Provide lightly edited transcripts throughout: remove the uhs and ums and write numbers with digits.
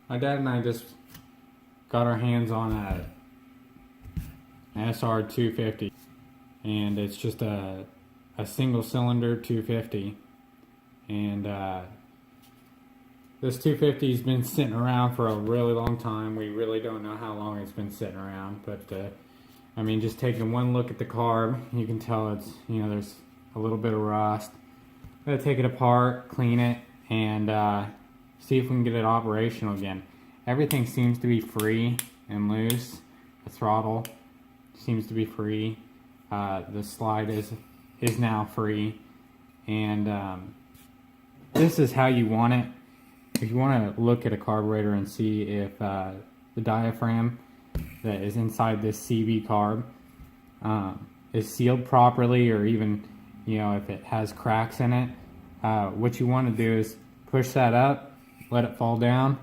My dad and I just got our hands on an SR250, and it's just a single cylinder 250, and this 250 has been sitting around for a really long time. We really don't know how long it's been sitting around, but I mean, just taking one look at the carb, you can tell it's, you know, there's a little bit of rust. I'm gonna take it apart, clean it, and see if we can get it operational again. Everything seems to be free and loose. The throttle seems to be free. The slide is now free, and this is how you want it. If you want to look at a carburetor and see if the diaphragm that is inside this CV carb is sealed properly, or even, you know, if it has cracks in it, what you want to do is push that up, let it fall down.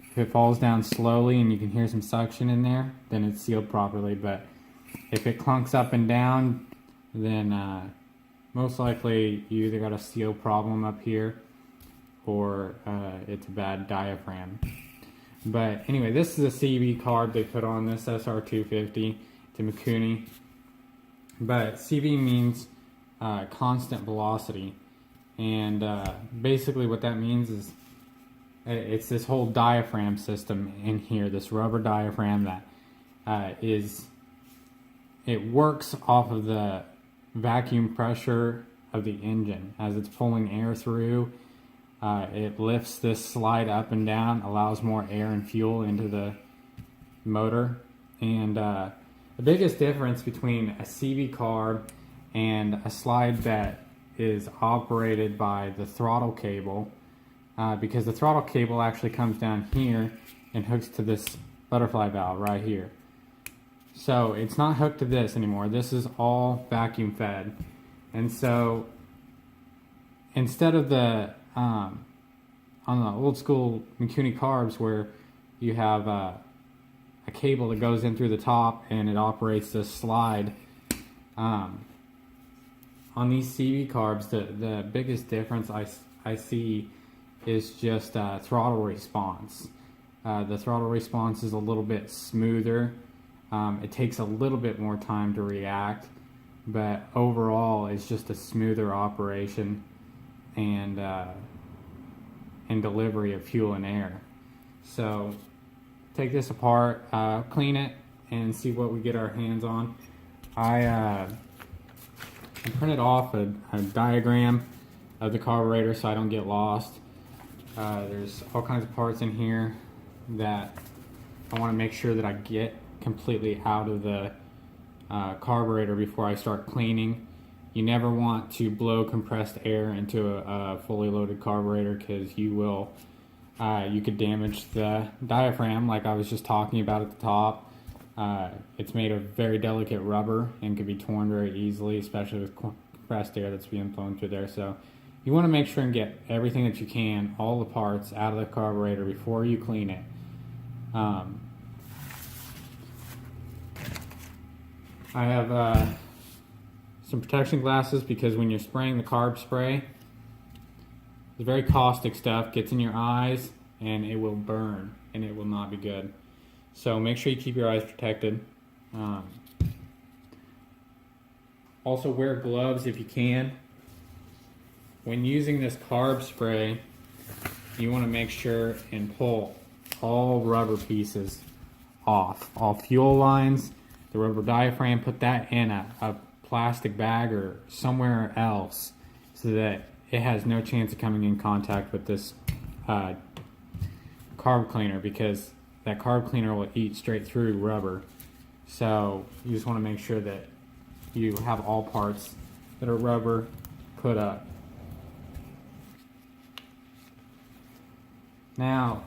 If it falls down slowly and you can hear some suction in there, then it's sealed properly. But if it clunks up and down, then most likely you either got a seal problem up here, or it's a bad diaphragm. But anyway, this is a CV carb they put on this SR250 to Mikuni. But CV means constant velocity, and basically what that means is it's this whole diaphragm system in here, this rubber diaphragm that it works off of the vacuum pressure of the engine as it's pulling air through. It lifts this slide up and down, allows more air and fuel into the motor. And the biggest difference between a CV carb and a slide that is operated by the throttle cable, because the throttle cable actually comes down here and hooks to this butterfly valve right here. So it's not hooked to this anymore. This is all vacuum fed. And so instead of the on the old school Mikuni carbs where you have a cable that goes in through the top and it operates this slide, on these CV carbs, the biggest difference I see is just throttle response. The throttle response is a little bit smoother. It takes a little bit more time to react, but overall it's just a smoother operation and delivery of fuel and air. So take this apart, clean it, and see what we get our hands on. I printed off a diagram of the carburetor so I don't get lost. There's all kinds of parts in here that I want to make sure that I get completely out of the carburetor before I start cleaning. You never want to blow compressed air into a fully loaded carburetor, because you could damage the diaphragm like I was just talking about at the top. It's made of very delicate rubber and can be torn very easily, especially with compressed air that's being blown through there. So you want to make sure and get everything that you can, all the parts, out of the carburetor before you clean it. I have some protection glasses, because when you're spraying the carb spray, it's very caustic stuff, gets in your eyes and it will burn and it will not be good. So make sure you keep your eyes protected. Also wear gloves if you can. When using this carb spray, you want to make sure and pull all rubber pieces off, all fuel lines, the rubber diaphragm. Put that in a plastic bag or somewhere else so that it has no chance of coming in contact with this carb cleaner, because that carb cleaner will eat straight through rubber. So you just want to make sure that you have all parts that are rubber put up. Now,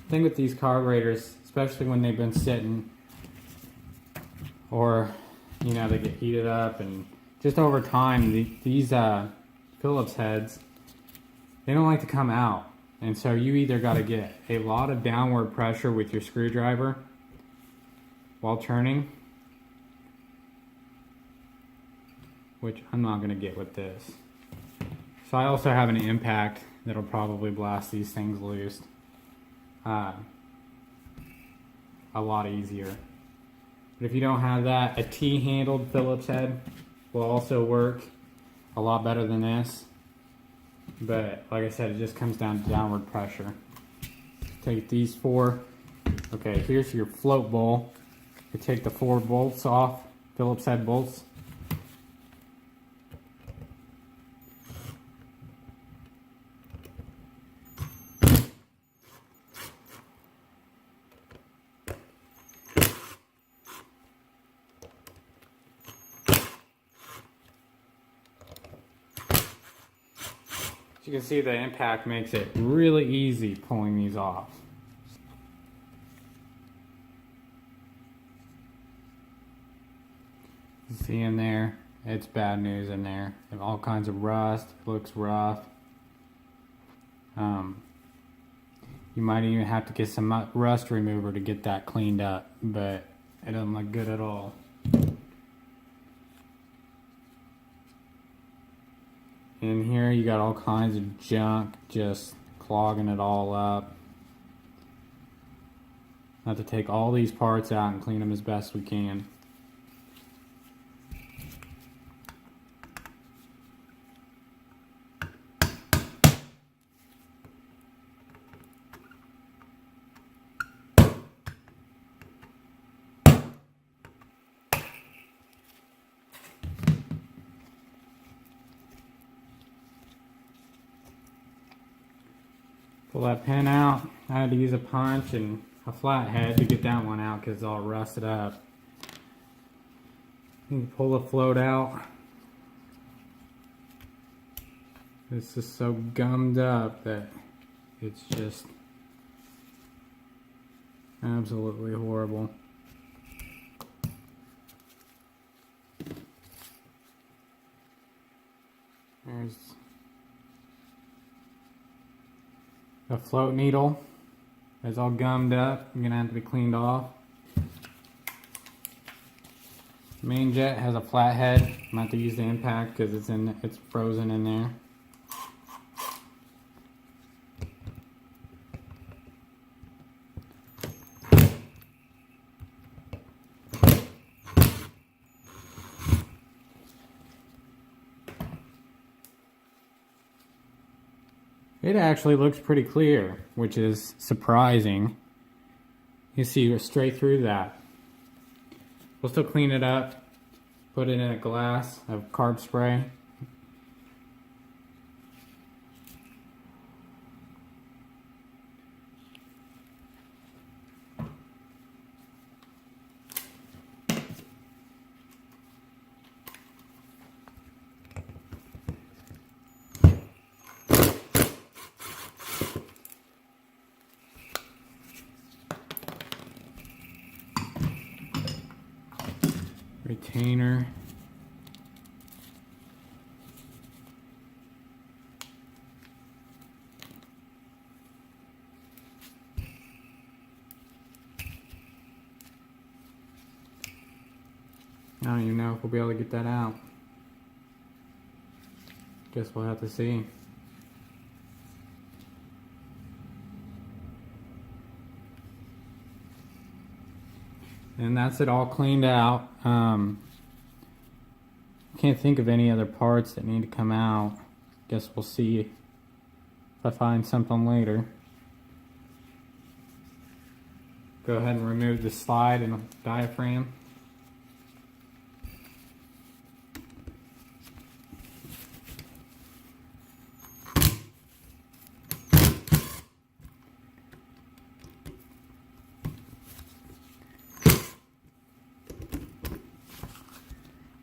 the thing with these carburetors, especially when they've been sitting, or you know, they get heated up, and just over time, these Phillips heads, they don't like to come out. And so you either got to get a lot of downward pressure with your screwdriver while turning, which I'm not going to get with this. So I also have an impact that'll probably blast these things loose. a lot easier. But if you don't have that, a T-handled Phillips head will also work a lot better than this. But like I said, it just comes down to downward pressure. Take these 4. Okay, here's your float bowl. You take the 4 bolts off, Phillips head bolts. As you can see, the impact makes it really easy pulling these off. You see in there, it's bad news in there. All kinds of rust, it looks rough. You might even have to get some rust remover to get that cleaned up, but it doesn't look good at all. In here you got all kinds of junk just clogging it all up. Have to take all these parts out and clean them as best we can. Pull that pin out. I had to use a punch and a flathead to get that one out because it's all rusted up. You can pull the float out. This is so gummed up that it's just absolutely horrible. There's the float needle. It's all gummed up. I'm gonna have to be cleaned off. Main jet has a flathead. I'm gonna have to use the impact because it's frozen in there. It actually looks pretty clear, which is surprising. You see straight through that. We'll still clean it up, put it in a glass of carb spray. Retainer. I don't even know if we'll be able to get that out. Guess we'll have to see. And that's it all cleaned out. Can't think of any other parts that need to come out. Guess we'll see if I find something later. Go ahead and remove the slide and the diaphragm.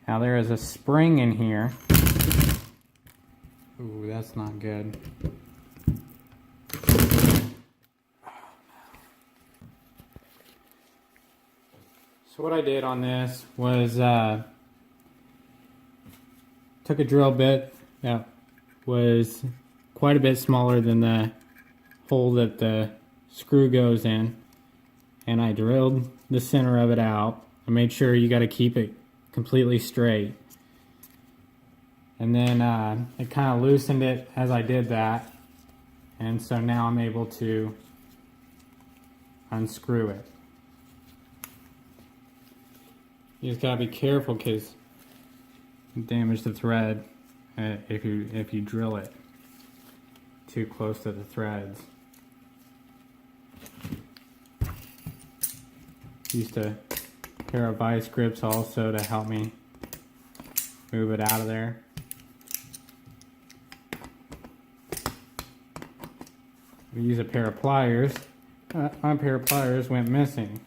Now there is a spring in here. Ooh, that's not good. So what I did on this was took a drill bit that was quite a bit smaller than the hole that the screw goes in, and I drilled the center of it out. I made sure you got to keep it completely straight, and then it kind of loosened it as I did that, and so now I'm able to unscrew it. You just gotta be careful because you damage the thread if you drill it too close to the threads. Used a pair of vice grips also to help me move it out of there. We use a pair of pliers. My pair of pliers went missing.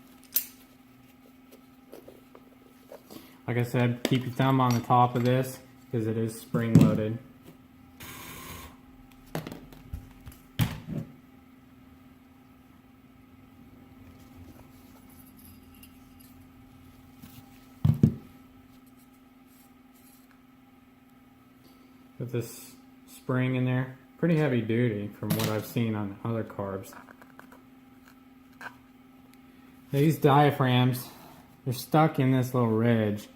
Like I said, keep your thumb on the top of this because it is spring loaded. With this spring in there, pretty heavy duty from what I've seen on other carbs. These diaphragms, they're stuck in this little ridge.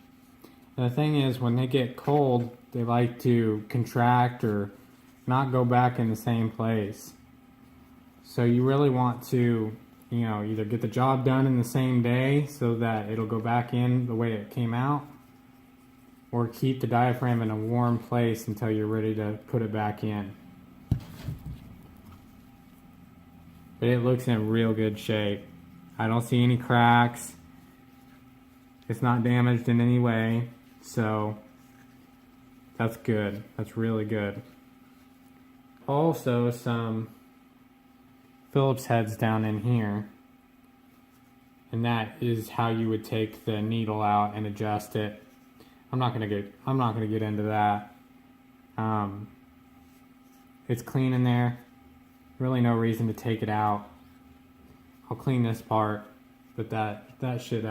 And the thing is, when they get cold, they like to contract or not go back in the same place. So you really want to, either get the job done in the same day so that it'll go back in the way it came out, or keep the diaphragm in a warm place until you're ready to put it back in. But it looks in real good shape. I don't see any cracks. It's not damaged in any way, so that's good. That's really good. Also, some Phillips heads down in here, and that is how you would take the needle out and adjust it. I'm not gonna get into that. It's clean in there. Really no reason to take it out. I'll clean this part, but that should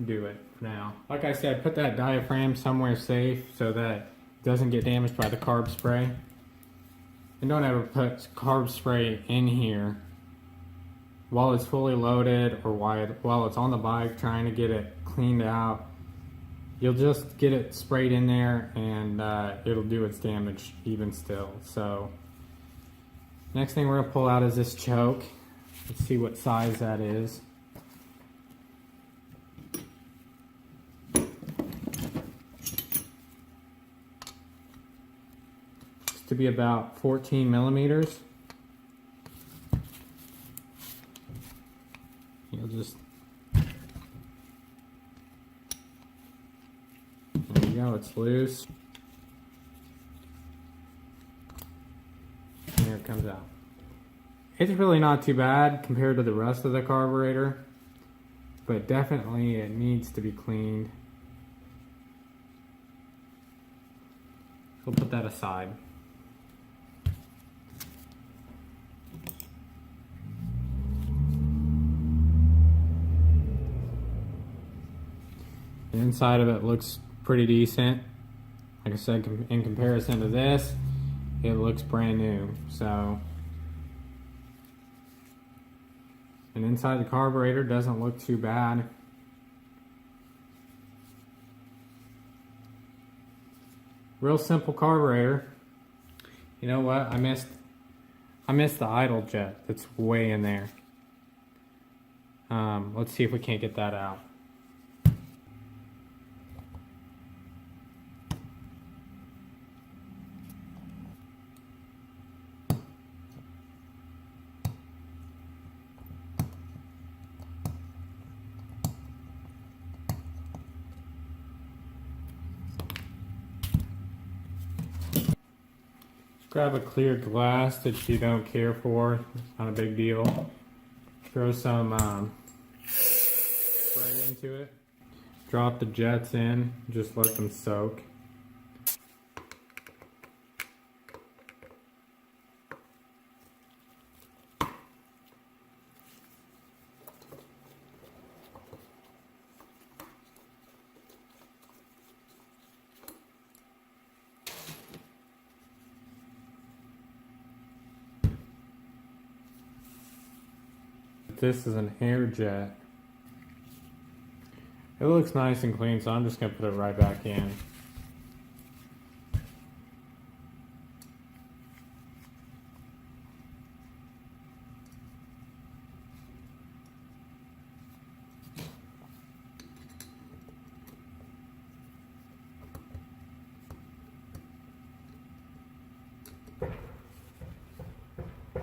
do it for now. Like I said, put that diaphragm somewhere safe so that it doesn't get damaged by the carb spray. And don't ever put carb spray in here while it's fully loaded or while it's on the bike trying to get it cleaned out. You'll just get it sprayed in there and it'll do its damage even still. So next thing we're gonna pull out is this choke. Let's see what size that is. It's to be about 14 millimeters. You'll just, there you go, it's loose. And there it comes out. It's really not too bad compared to the rest of the carburetor, but definitely it needs to be cleaned. We'll put that aside. The inside of it looks pretty decent. Like I said, in comparison to this, it looks brand new. So, and inside the carburetor doesn't look too bad. Real simple carburetor. You know what? I missed the idle jet that's way in there. Let's see if we can't get that out. Grab a clear glass that you don't care for. It's not a big deal. Throw some spray into it. Drop the jets in. Just let them soak. This is an air jet. It looks nice and clean, so I'm just going to put it right back in.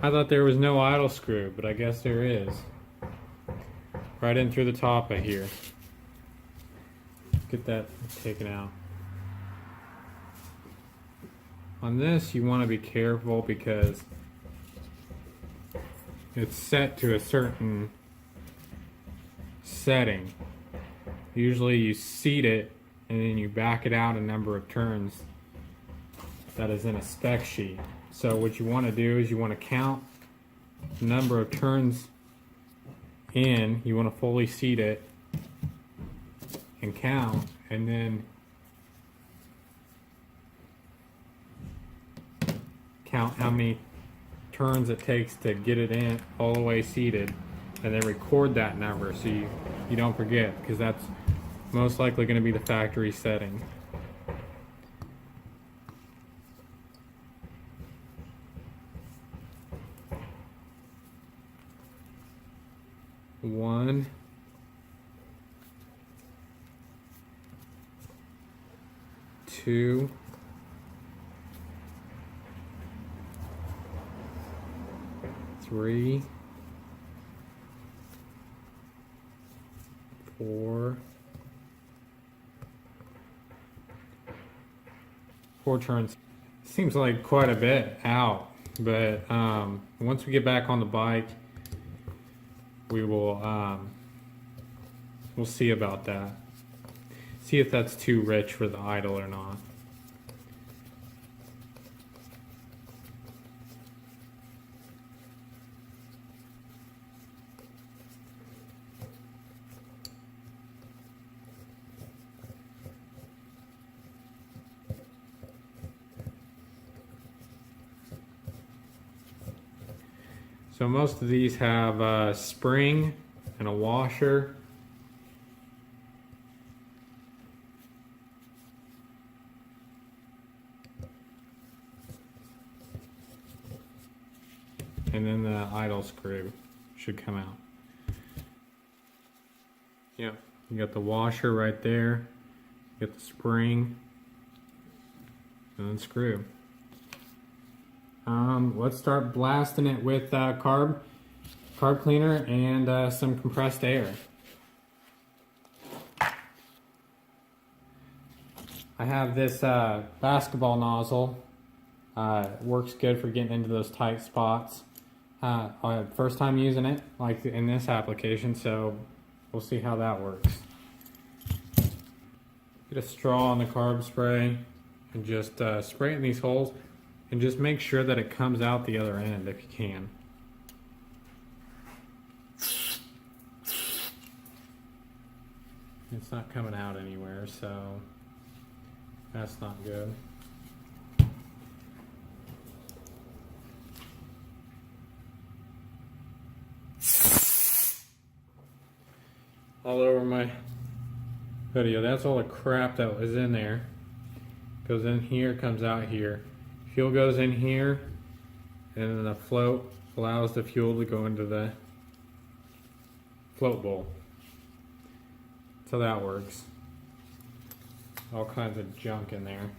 I thought there was no idle screw, but I guess there is. Right in through the top of here. Get that taken out. On this, you want to be careful because it's set to a certain setting. Usually you seat it and then you back it out a number of turns that is in a spec sheet. So what you want to do is you want to count the number of turns in. You want to fully seat it and count, and then count how many turns it takes to get it in all the way seated, and then record that number so you don't forget, because that's most likely going to be the factory setting. One, two, three, four turns. Seems like quite a bit out, but once we get back on the bike, we will we'll see about that. See if that's too rich for the idle or not. So most of these have a spring and a washer. And then the idle screw should come out. Yep, you got the washer right there, you got the spring, and then screw. Let's start blasting it with carb cleaner and some compressed air. I have this basketball nozzle. It works good for getting into those tight spots. First time using it, like in this application, so we'll see how that works. Get a straw on the carb spray and just spray it in these holes. And just make sure that it comes out the other end if you can. It's not coming out anywhere, so that's not good. All over my video. That's all the crap that was in there. Goes in here, comes out here. Fuel goes in here, and then the float allows the fuel to go into the float bowl. So that works. All kinds of junk in there.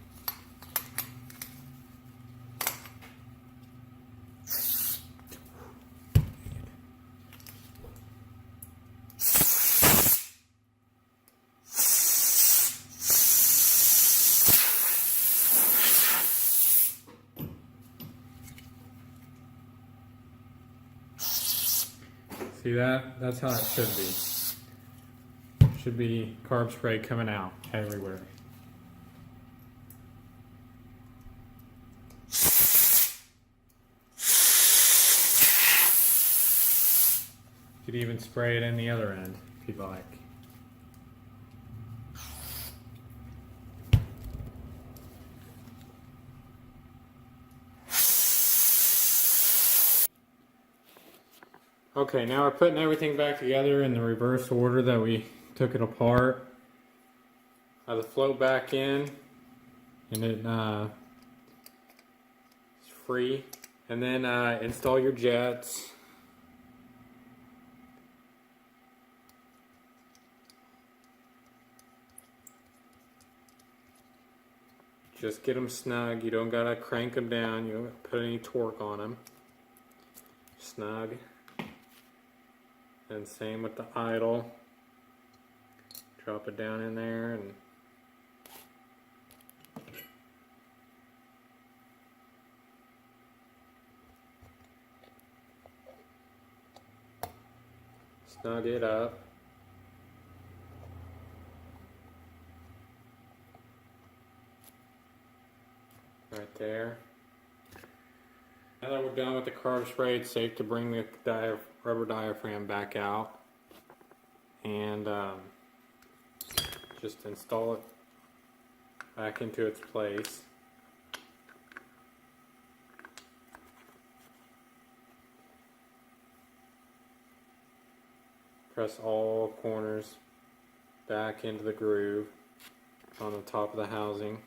See that? That's how it should be. Should be carb spray coming out everywhere. You could even spray it in the other end if you'd like. Okay, now we're putting everything back together in the reverse order that we took it apart. The float back in, and it it's free. And then install your jets. Just get them snug. You don't gotta crank them down. You don't put any torque on them. snug. And same with the idle. Drop it down in there and snug it up. Right there. Now that we're done with the carb spray, it's safe to bring the rubber diaphragm back out and just install it back into its place. Press all corners back into the groove on the top of the housing.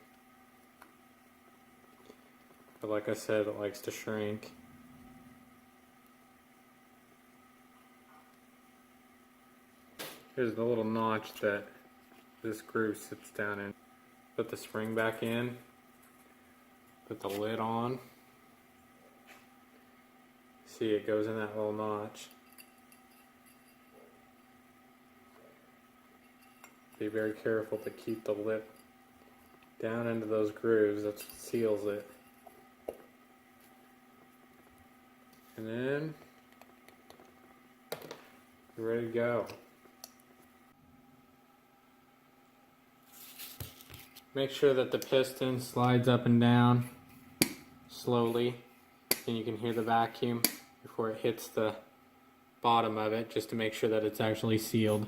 But like I said, it likes to shrink. Here's the little notch that this groove sits down in. Put the spring back in. Put the lid on. See, it goes in that little notch. Be very careful to keep the lip down into those grooves. That's what seals it. And then you're ready to go. Make sure that the piston slides up and down slowly, and you can hear the vacuum before it hits the bottom of it, just to make sure that it's actually sealed.